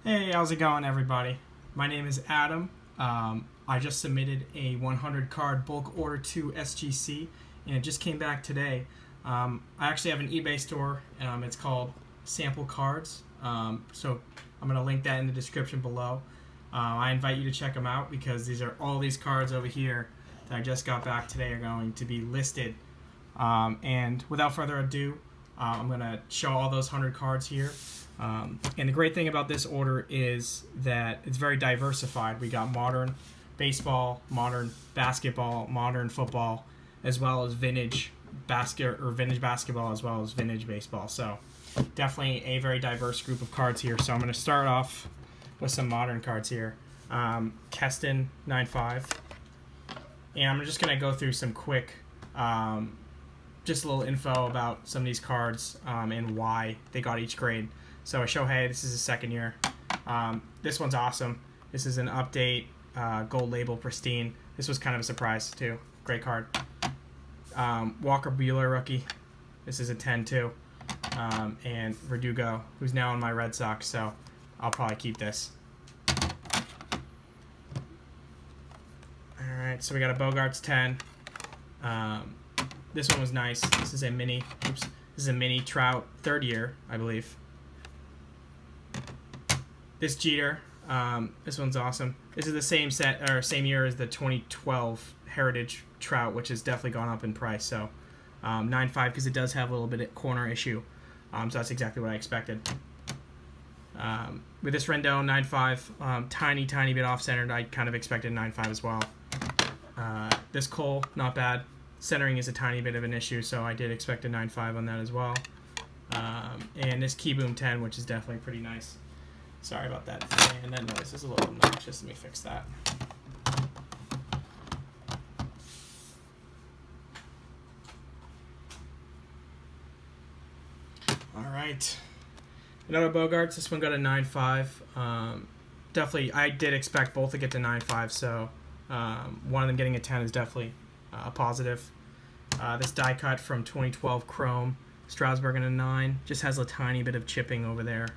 Hey, how's it going, everybody? My name is Adam. I just submitted a 100 card bulk order to SGC, and it just came back today. I actually have an eBay store. It's called Sample Cards. So I'm going to link that in the description below. I invite you to check them out because all these cards over here that I just got back today are going to be listed. And without further ado, I'm going to show all those 100 cards here. And the great thing about this order is that it's very diversified. We got modern baseball, modern basketball, modern football, as well as vintage basketball, as well as vintage baseball. So definitely a very diverse group of cards here. So I'm going to start off with some modern cards here. Keston 9.5. And I'm just going to go through some quick, just a little info about some of these cards and why they got each grade. So Shohei, this is his second year. This one's awesome. This is an update, gold label, pristine. This was kind of a surprise too. Great card. Walker Buehler rookie. This is a 10 too. And Verdugo, who's now on my Red Sox, so I'll probably keep this. Alright, so we got a Bogarts 10. This one was nice. This is a mini. Oops. This is a mini Trout, third year, I believe. This Jeter, this one's awesome. This is the same year as the 2012 Heritage Trout, which has definitely gone up in price. So 9.5 because it does have a little bit of corner issue. So that's exactly what I expected. With this Rendon 9.5, tiny bit off centered. I kind of expected 9.5 as well. This Cole, not bad. Centering is a tiny bit of an issue, so I did expect a 9.5 on that as well. And this Keyboom 10, which is definitely pretty nice. Sorry about that. And that noise is a little obnoxious. Let me fix that. All right. Another Bogarts. This one got a 9.5. Definitely, I did expect both to get to 9.5, so one of them getting a 10 is definitely a positive. This die cut from 2012 Chrome. Strasburg in a 9. Just has a tiny bit of chipping over there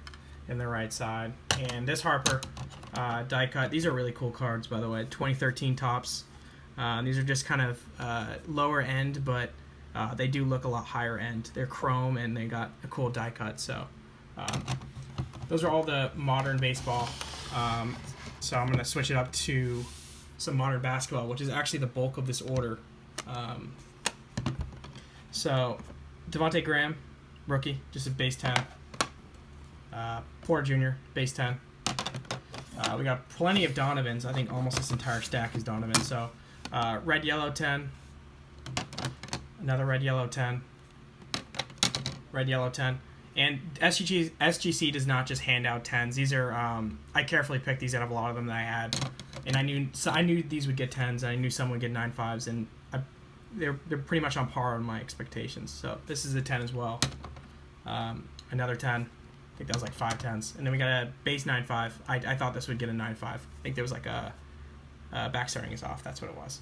in the right side. And this Harper die cut. These are really cool cards, by the way. 2013 tops. These are just kind of lower end, but they do look a lot higher end. They're chrome and they got a cool die cut. So those are all the modern baseball. So I'm going to switch it up to some modern basketball, which is actually the bulk of this order. So Devontae Graham, rookie, just a base 10. Porter Jr., base 10. We got plenty of Donovans. I think almost this entire stack is Donovan. So red, yellow 10. Another red, yellow 10. Red, yellow 10. And SGC does not just hand out 10s. These are I carefully picked these out of a lot of them that I had, and I knew these would get 10s. I knew some would get 9.5s, and they're pretty much on par with my expectations. So this is a 10 as well. Another 10. I think that was like 5 10s. And then we got a base 9.5. I thought this would get a 9.5. I think there was like a back starting is off. That's what it was.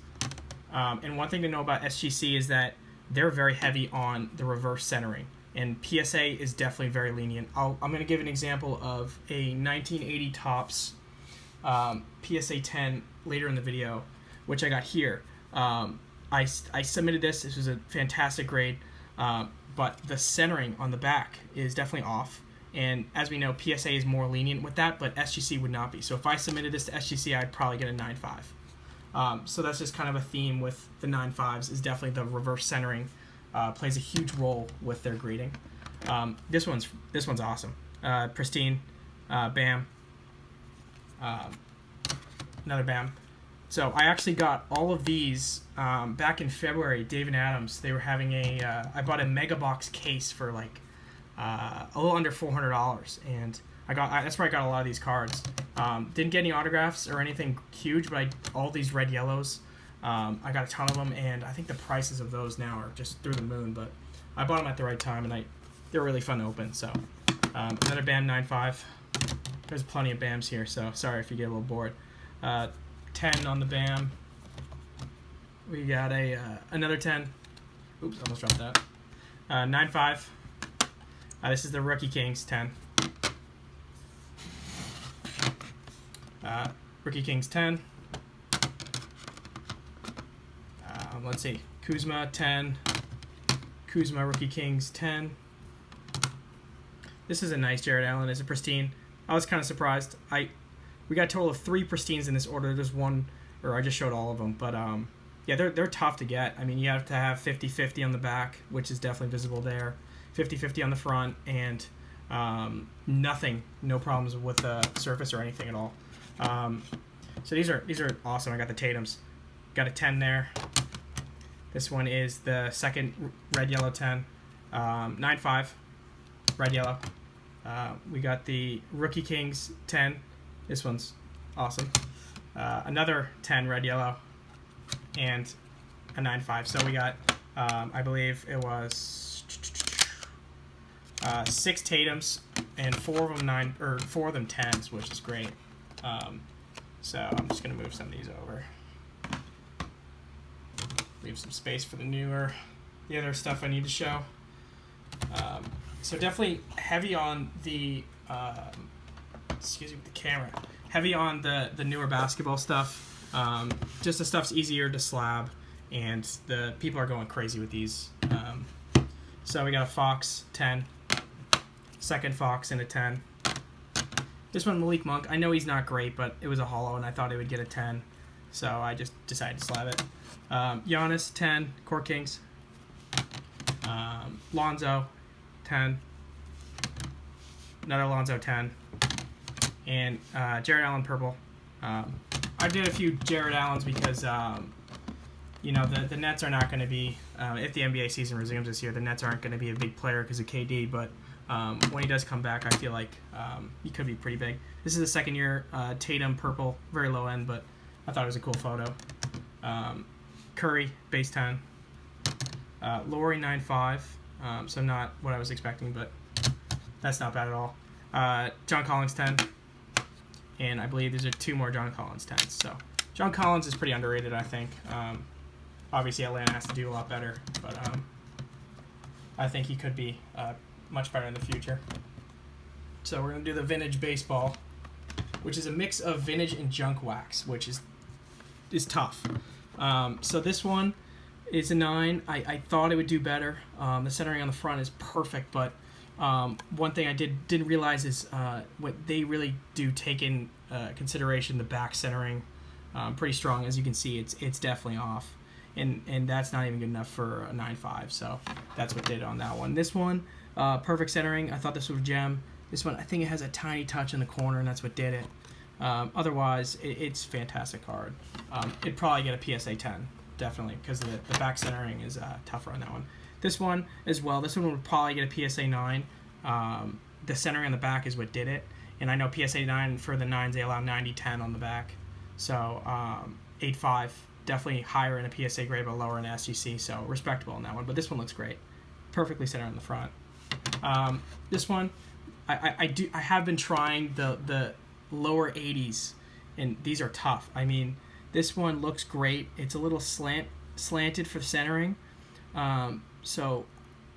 And one thing to know about SGC is that they're very heavy on the reverse centering. And PSA is definitely very lenient. I'm going to give an example of a 1980 Topps PSA 10 later in the video, which I got here. I submitted this. This was a fantastic grade, but the centering on the back is definitely off. And as we know, PSA is more lenient with that, but SGC would not be. So if I submitted this to SGC, I'd probably get a 9.5. So that's just kind of a theme with the 9.5s, is definitely the reverse centering plays a huge role with their grading. This one's awesome. Pristine, Bam, another Bam. So I actually got all of these back in February. David Adams, they were having I bought a mega box case for like a little under $400, and that's where I got a lot of these cards. Didn't get any autographs or anything huge, but all these red yellows. I got a ton of them, and I think the prices of those now are just through the moon, but I bought them at the right time, and they're really fun to open. So another Bam 9.5. There's plenty of Bams here, so sorry if you get a little bored. 10 on the Bam. We got another 10. Oops, almost dropped that. 9.5. This is the Rookie Kings 10. Rookie Kings 10. Let's see, Kuzma 10. Kuzma Rookie Kings 10. This is a nice Jared Allen. It's a pristine. I was kind of surprised. We got a total of 3 pristines in this order. There's one, or I just showed all of them. But yeah, they're tough to get. I mean, you have to have 50-50 on the back, which is definitely visible there. 50-50 on the front, and no problems with the surface or anything at all. So these are awesome. I got the Tatums. Got a 10 there. This one is the second red yellow 10. 9.5 red yellow. We got the Rookie Kings 10. This one's awesome. Another 10 red yellow and a 9.5. So we got I believe it was 6 Tatums and 4 of them 10s, which is great. So I'm just gonna move some of these over. Leave some space for the other stuff I need to show. So definitely heavy on the, excuse me, with the camera. Heavy on the newer basketball stuff. Just the stuff's easier to slab, and the people are going crazy with these. So we got a Fox 10, second Fox and a 10. This one, Malik Monk. I know he's not great, but it was a hollow, and I thought it would get a 10. So I just decided to slab it. Giannis, 10, Court Kings. Lonzo, 10. Another Lonzo, 10. And Jared Allen, purple. I did a few Jared Allens because, you know, the Nets are not going to be, if the NBA season resumes this year, the Nets aren't going to be a big player because of KD, but when he does come back, I feel like he could be pretty big. This is the second year, Tatum, purple, very low end, but I thought it was a cool photo. Curry, base 10. Laurie, 9.5. So not what I was expecting, but that's not bad at all. John Collins, 10. And I believe these are 2 more John Collins 10s. So John Collins is pretty underrated, I think. Obviously, Atlanta has to do a lot better, but I think he could be much better in the future. So we're going to do the vintage baseball, which is a mix of vintage and junk wax, which is tough. So this one is a 9. I thought it would do better. The centering on the front is perfect, but one thing I didn't realize is what they really do take in consideration the back centering pretty strong. As you can see, it's definitely off, and that's not even good enough for a 9.5. So that's what did it on that one. This one, perfect centering. I thought this was a gem. This one, I think it has a tiny touch in the corner, and that's what did it. Otherwise, it's fantastic card. It'd probably get a PSA 10, definitely, because the back centering is tougher on that one. This one as well. This one would probably get a PSA 9. The centering on the back is what did it. And I know PSA 9, for the 9s, they allow 90-10 on the back. So 8.5, definitely higher in a PSA grade, but lower in a SGC. So respectable in that one. But this one looks great. Perfectly centered on the front. This one, I have been trying the lower 80s, and these are tough. I mean, this one looks great. It's a little slanted for centering. So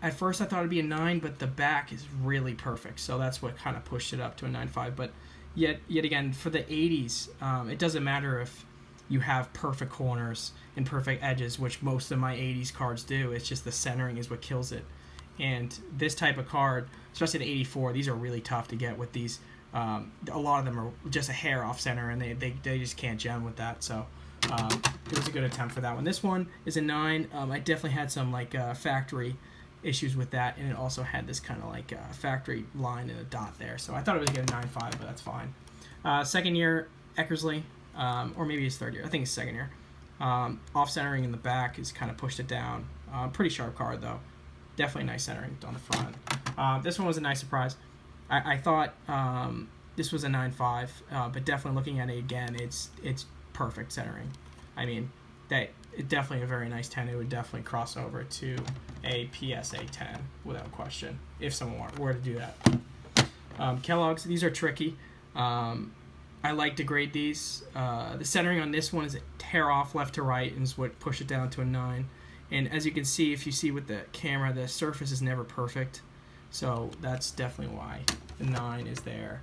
at first I thought it'd be a 9, but the back is really perfect. So that's what kind of pushed it up to a 9.5. But yet again, for the 80s, it doesn't matter if you have perfect corners and perfect edges, which most of my 80s cards do. It's just the centering is what kills it. And this type of card, especially the 84, these are really tough to get with these. A lot of them are just a hair off center, and they just can't gem with that. So it was a good attempt for that one. This one is a 9. I definitely had some factory issues with that, and it also had this kind of factory line and a dot there. So I thought it was going to get a 9.5, but that's fine. Second year, Eckersley, or maybe his third year. I think it's second year. Off centering in the back has kind of pushed it down. Pretty sharp card though. Definitely nice centering on the front. This one was a nice surprise. I thought this was a 9.5, but definitely looking at it again, it's perfect centering. I mean, it's definitely a very nice 10. It would definitely cross over to a PSA 10 without question if someone were to do that. Kellogg's, these are tricky. I like to grade these. The centering on this one is a tear off left to right, and is what pushed it down to a 9. And as you can see, if you see with the camera, the surface is never perfect. So that's definitely why the 9 is there.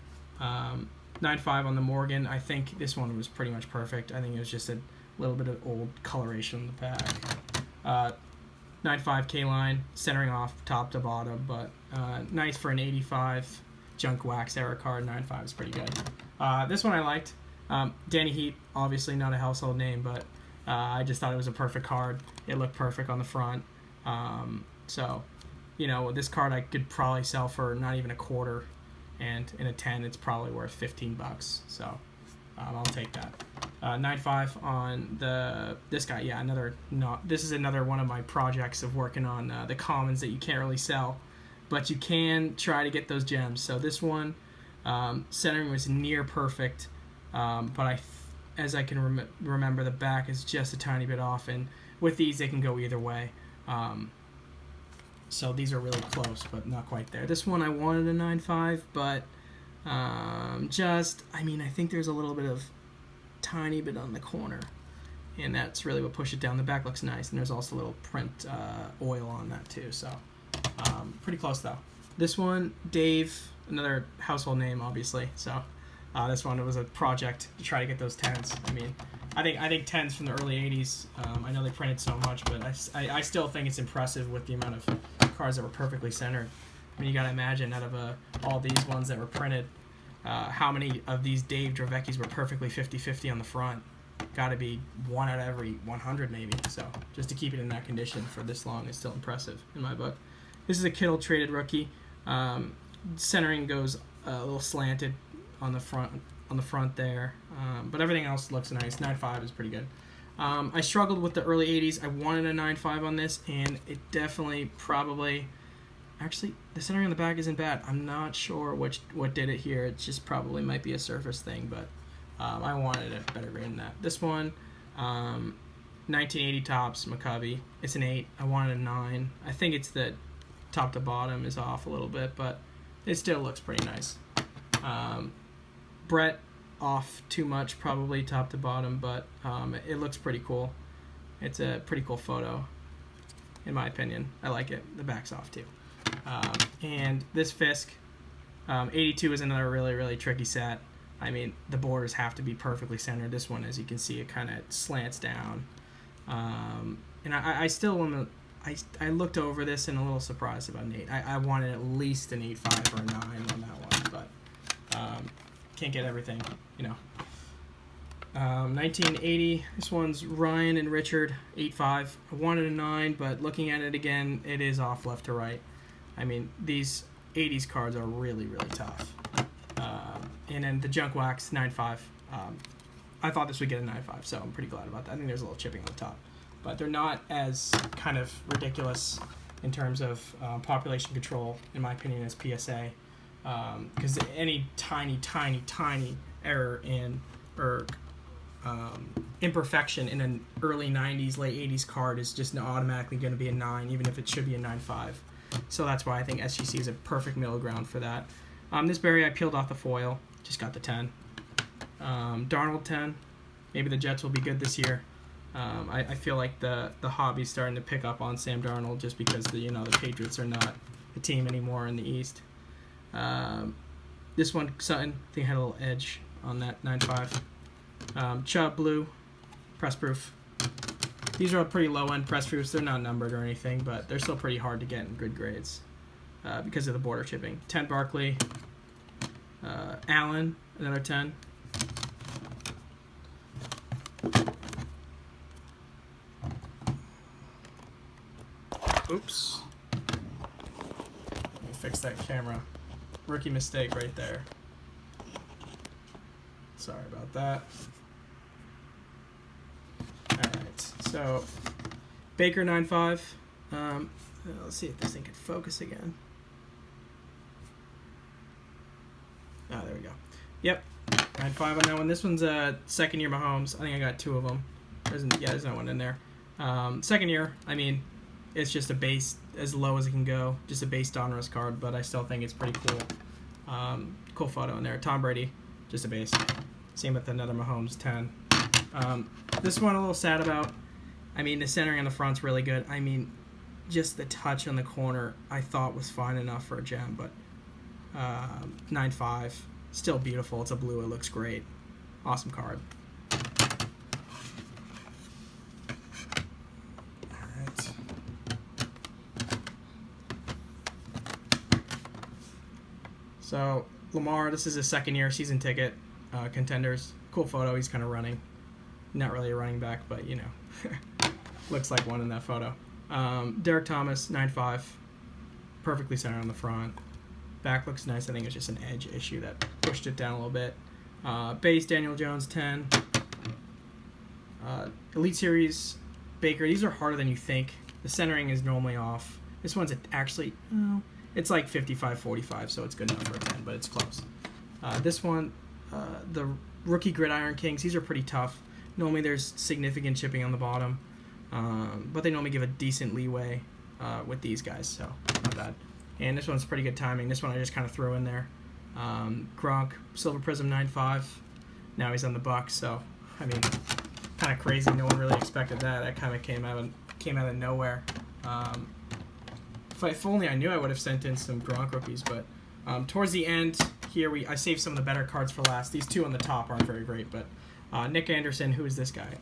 9.5 on the Morgan. I think this one was pretty much perfect. I think it was just a little bit of old coloration in the back. 9.5 K-line, centering off top to bottom, but nice for an 85 junk wax era card. 9.5 is pretty good. This one I liked. Danny Heat, obviously not a household name, but I just thought it was a perfect card. It looked perfect on the front. So, you know, this card I could probably sell for not even a quarter, and in a 10 it's probably worth $15. So I'll take that. 9.5 on this guy. Yeah, this is another one of my projects of working on the commons that you can't really sell, but you can try to get those gems. So this one, centering was near perfect, but as I can remember, the back is just a tiny bit off, and with these they can go either way. So these are really close, but not quite there. This one I wanted a 9.5, but I think there's a little bit of tiny bit on the corner, and that's really what pushed it down. The back looks nice, and there's also a little print oil on that too, so pretty close though. This one, Dave, another household name obviously, so this one, it was a project to try to get those 10s. I think 10s from the early 80s, I know they printed so much, but I still think it's impressive with the amount of cards that were perfectly centered. You gotta imagine, out of all these ones that were printed, how many of these Dave Draveckis were perfectly 50-50 on the front. Gotta be 1 out of every 100 maybe. So just to keep it in that condition for this long is still impressive in my book. This is a Kittle traded rookie. Centering goes a little slanted on the front there, but everything else looks nice. 9.5 is pretty good. I struggled with the early 80s. I wanted a 9.5 on this, and it definitely probably... Actually, the centering on the back isn't bad. I'm not sure what did it here. It just probably might be a surface thing, but I wanted a better grade than that. This one, 1980 Topps McCovey. It's an 8. I wanted a 9. I think it's the top to bottom is off a little bit, but it still looks pretty nice. Brett, off too much probably top to bottom, but it looks pretty cool. It's a pretty cool photo, in my opinion. I like it. The back's off too. And this Fisk, 82 is another really, really tricky set. The borders have to be perfectly centered. This one, as you can see, it kind of slants down. And I still want to... I looked over this and a little surprised about an 8. I wanted at least an 8.5 or a 9 on that one, but can't get everything, you know. 1980, this one's Ryan and Richard, 8.5. I wanted a 9, but looking at it again, it is off left to right. These 80s cards are really, really tough. And then the junk wax, 9.5. I thought this would get a 9.5, so I'm pretty glad about that. I think there's a little chipping on the top, but they're not as kind of ridiculous in terms of population control, in my opinion, as PSA. Because any tiny error or imperfection in an early 90s, late 80s card is just automatically going to be a 9, even if it should be a 9.5. So that's why I think SGC is a perfect middle ground for that. This berry, I peeled off the foil, just got the 10. Darnold 10. Maybe the Jets will be good this year. I feel like the hobby's starting to pick up on Sam Darnold just because the Patriots are not a team anymore in the East. This one, Sutton, I think had a little edge on that 9.5. Chubb blue, press proof. These are pretty low end press proofs. They're not numbered or anything, but they're still pretty hard to get in good grades because of the border chipping. 10 Barkley, Allen, another 10. Oops. Let me fix that camera. Rookie mistake right there. Sorry about that. Alright, so Baker 9.5. Let's see if this thing can focus again. Oh, there we go. Yep, 9.5 on that one. This one's a second year Mahomes. I think I got 2 of them. There's no one in there. Second year, it's just a base as low as it can go. Just a base Donruss card, but I still think it's pretty cool. Cool photo in there. Tom Brady, just a base. Same with another Mahomes 10. This one a little sad about. The centering on the front's really good. Just the touch on the corner I thought was fine enough for a gem, but 9.5. Still beautiful. It's a blue. It looks great. Awesome card. Alright. So, Lamar, this is his second year season ticket. Contenders. Cool photo. He's kind of running. Not really a running back, but, you know. Looks like one in that photo. Derek Thomas, 9.5. Perfectly centered on the front. Back looks nice. I think it's just an edge issue that pushed it down a little bit. Base, Daniel Jones, 10. Elite Series, Baker. These are harder than you think. The centering is normally off. This one's actually, it's like 55-45, so it's good enough for a 10, but it's close. This one, the rookie Gridiron Kings. These are pretty tough. Normally there's significant chipping on the bottom, but they normally give a decent leeway with these guys, so not bad. And this one's pretty good timing. This one I just kind of threw in there. Gronk, Silver Prism, 9.5. Now he's on the Bucks, so I mean, kind of crazy. No one really expected that. That kind of came out of nowhere. If only I knew, I would have sent in some Gronk rookies. But towards the end here, I saved some of the better cards for last. These two on the top aren't very great, but Nick Anderson, who is this guy?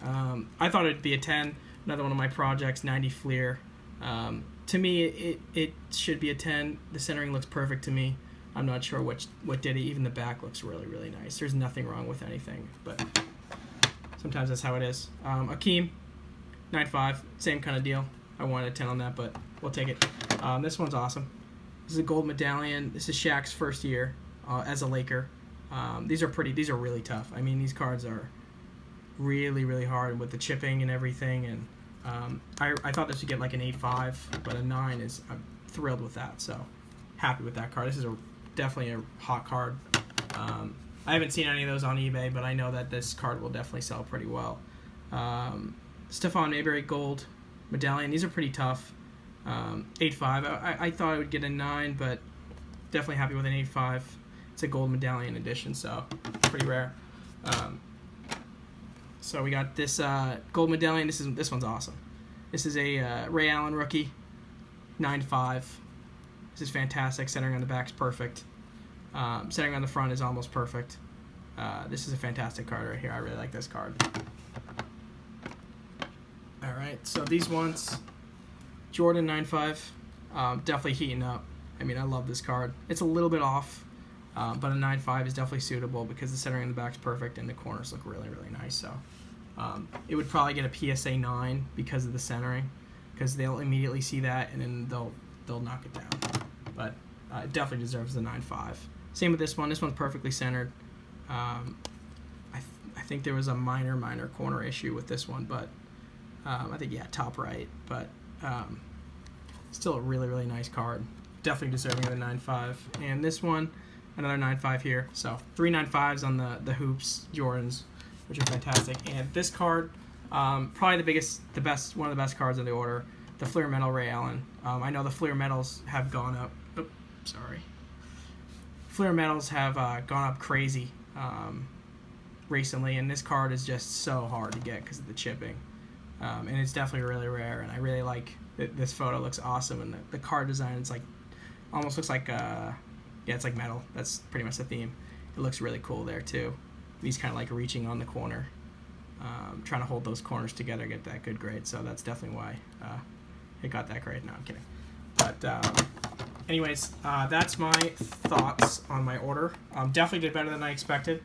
I thought it'd be a 10. Another one of my projects, 90 Flir. To me, it should be a 10. The centering looks perfect to me. I'm not sure what did it. Even the back looks really, really nice. There's nothing wrong with anything, but sometimes that's how it is. Akeem, 9.5. Same kind of deal. I wanted a 10 on that, but we'll take it. This one's awesome. This is a gold medallion. This is Shaq's first year as a Laker. These are really tough. I mean, these cards are really, really hard with the chipping and everything, and I thought this would get like an 8.5, but a 9 is, I'm thrilled with that, so happy with that card. This is definitely a hot card. I haven't seen any of those on eBay, but I know that this card will definitely sell pretty well. Stefan, Avery, gold medallion. These are pretty tough. 8.5. I thought I would get a 9, but definitely happy with an 8.5. It's a gold medallion edition, so pretty rare. So we got this gold medallion. This one's awesome. This is a Ray Allen rookie, 9.5. This is fantastic. Centering on the back is perfect. Centering on the front is almost perfect. This is a fantastic card right here. I really like this card. All right, so these ones, Jordan 9.5, definitely heating up. I mean, I love this card. It's a little bit off, but a 9.5 is definitely suitable because the centering on the back is perfect and the corners look really, really nice. So it would probably get a PSA 9 because of the centering, because they'll immediately see that and then they'll knock it down. But it definitely deserves the 9.5. Same with this one. This one's perfectly centered. I think there was a minor corner issue with this one, but I think, yeah, top right. But still a really, really nice card. Definitely deserving of the 9.5. And this one, another 9.5 here. So 3 9.5s on the hoops Jordans, which are fantastic. And this card, probably the best, one of the best cards in the order. The Flir Metal Ray Allen. I know the Flir Metals have gone up. Flir Metals have gone up crazy recently, and this card is just so hard to get because of the chipping. And it's definitely really rare, and I really like this photo. Looks awesome, and the card design is like almost looks like yeah, it's like metal. That's pretty much the theme. It looks really cool there too. He's kind of like reaching on the corner, trying to hold those corners together, get that good grade. So that's definitely why it got that grade. No, I'm kidding. But anyways, that's my thoughts on my order. Definitely did better than I expected.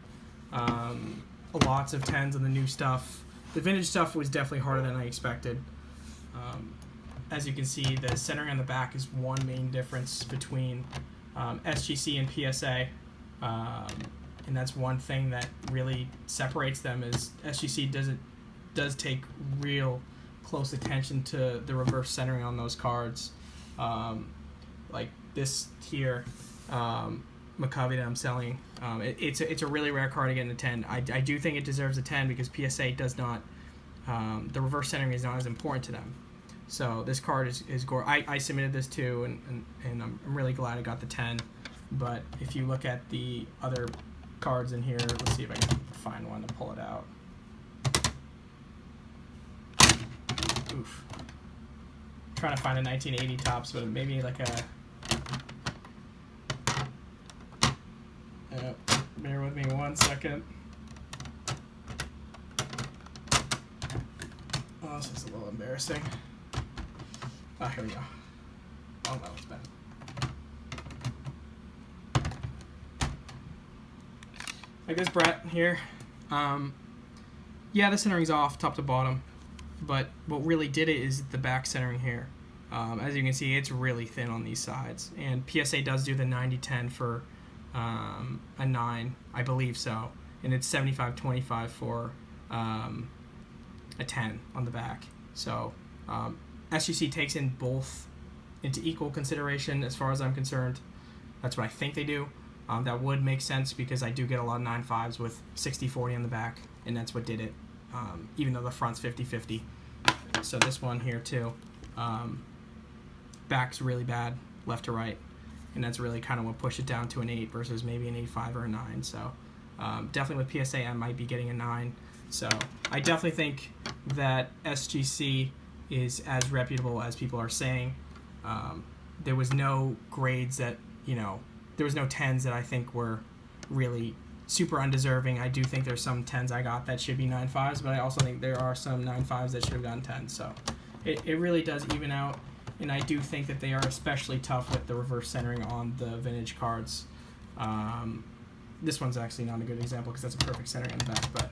Lots of 10s on the new stuff. The vintage stuff was definitely harder than I expected. As you can see, the centering on the back is one main difference between SGC and PSA. And that's one thing that really separates them is SGC does take real close attention to the reverse centering on those cards. Like this here, McCovey that I'm selling, it's a really rare card to get in a 10. I do think it deserves a 10 because PSA does not, the reverse centering is not as important to them. So this card is gorgeous. I submitted this too, and I'm really glad I got the 10. But if you look at the other cards in here, let's see if I can find one to pull it out. Oof. I'm trying to find a 1980 tops, but maybe like a Bear with me 1 second. Oh, this is a little embarrassing. Ah, here we go. Oh no, it's bad. Like this Brett here. Yeah, the centering's off top to bottom, but what really did it is the back centering here. As you can see, it's really thin on these sides, and PSA does do the 90-10 for a 9, I believe so, and it's 75-25 for a 10 on the back. So SGC takes in both into equal consideration as far as I'm concerned. That's what I think they do. That would make sense because I do get a lot of 9.5s with 60-40 on the back, and that's what did it, even though the front's 50-50. So this one here too, back's really bad left to right, and that's really kind of what pushed it down to an 8 versus maybe an 8.5 or a 9. So definitely with PSA I might be getting a 9. So I definitely think that SGC is as reputable as people are saying. There was no grades that, there was no 10s that I think were really super undeserving. I do think there's some 10s I got that should be 9.5s, but I also think there are some 9.5s that should have gotten 10s. So it really does even out, and I do think that they are especially tough with the reverse centering on the vintage cards. This one's actually not a good example because that's a perfect centering on the back, but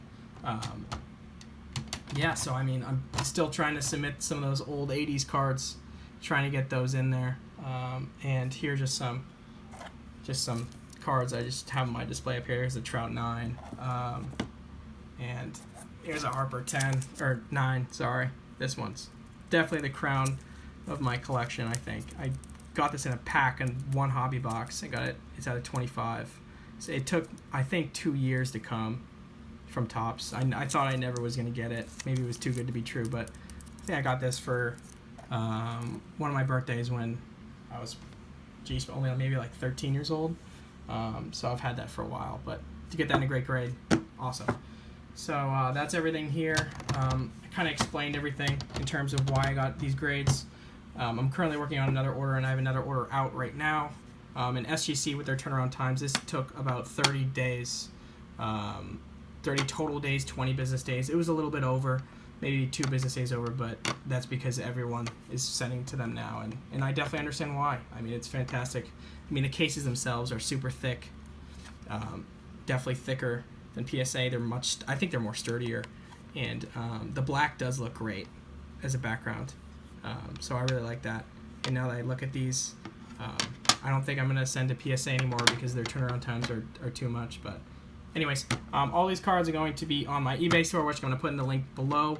yeah, so I mean, I'm still trying to submit some of those old 80s cards, trying to get those in there. And here's just some cards I just have on my display up here. Here's a Trout 9, and here's a Harper 10 or 9. Sorry, this one's definitely the crown of my collection. I think I got this in a pack in one hobby box. I got it. It's out of 25. So it took, I think, 2 years to come from Topps. I thought I never was gonna get it. Maybe it was too good to be true, but I think I got this for one of my birthdays when I was, only maybe like 13 years old. So I've had that for a while, but to get that in a great grade, awesome. So that's everything here. I kind of explained everything in terms of why I got these grades. I'm currently working on another order, and I have another order out right now. And SGC, with their turnaround times, this took about 30 days, 30 total days, 20 business days. It was a little bit over, maybe 2 business days over, but that's because everyone is sending to them now, and I definitely understand why. I mean, it's fantastic. I mean, the cases themselves are super thick, definitely thicker than PSA. I think they're more sturdier, and the black does look great as a background, so I really like that. And now that I look at these, I don't think I'm going to send to PSA anymore because their turnaround times are too much, but anyways, all these cards are going to be on my eBay store, which I'm going to put in the link below.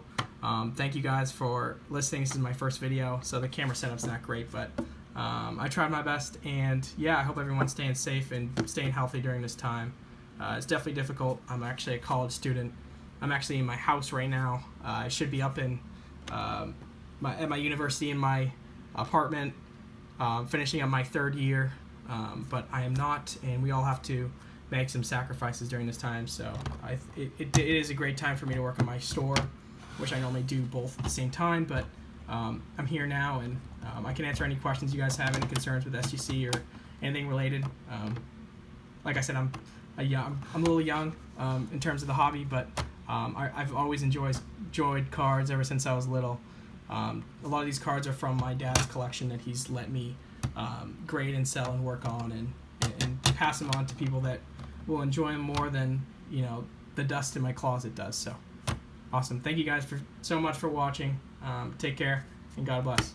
Thank you guys for listening. This is my first video, so the camera setup's not great, but I tried my best, and yeah, I hope everyone's staying safe and staying healthy during this time. It's definitely difficult. I'm actually a college student. I'm actually in my house right now. I should be up in at my university in my apartment, finishing up my 3rd year, but I am not, and we all have to make some sacrifices during this time. So it is a great time for me to work on my store, which I normally do both at the same time, but I'm here now, and I can answer any questions you guys have, any concerns with SGC or anything related. Like I said, I'm a little young in terms of the hobby, but I've always enjoyed cards ever since I was little. A lot of these cards are from my dad's collection that he's let me grade and sell and work on, and pass them on to people that will enjoy them more than the dust in my closet does. So awesome. Thank you guys so much for watching. Take care, and God bless.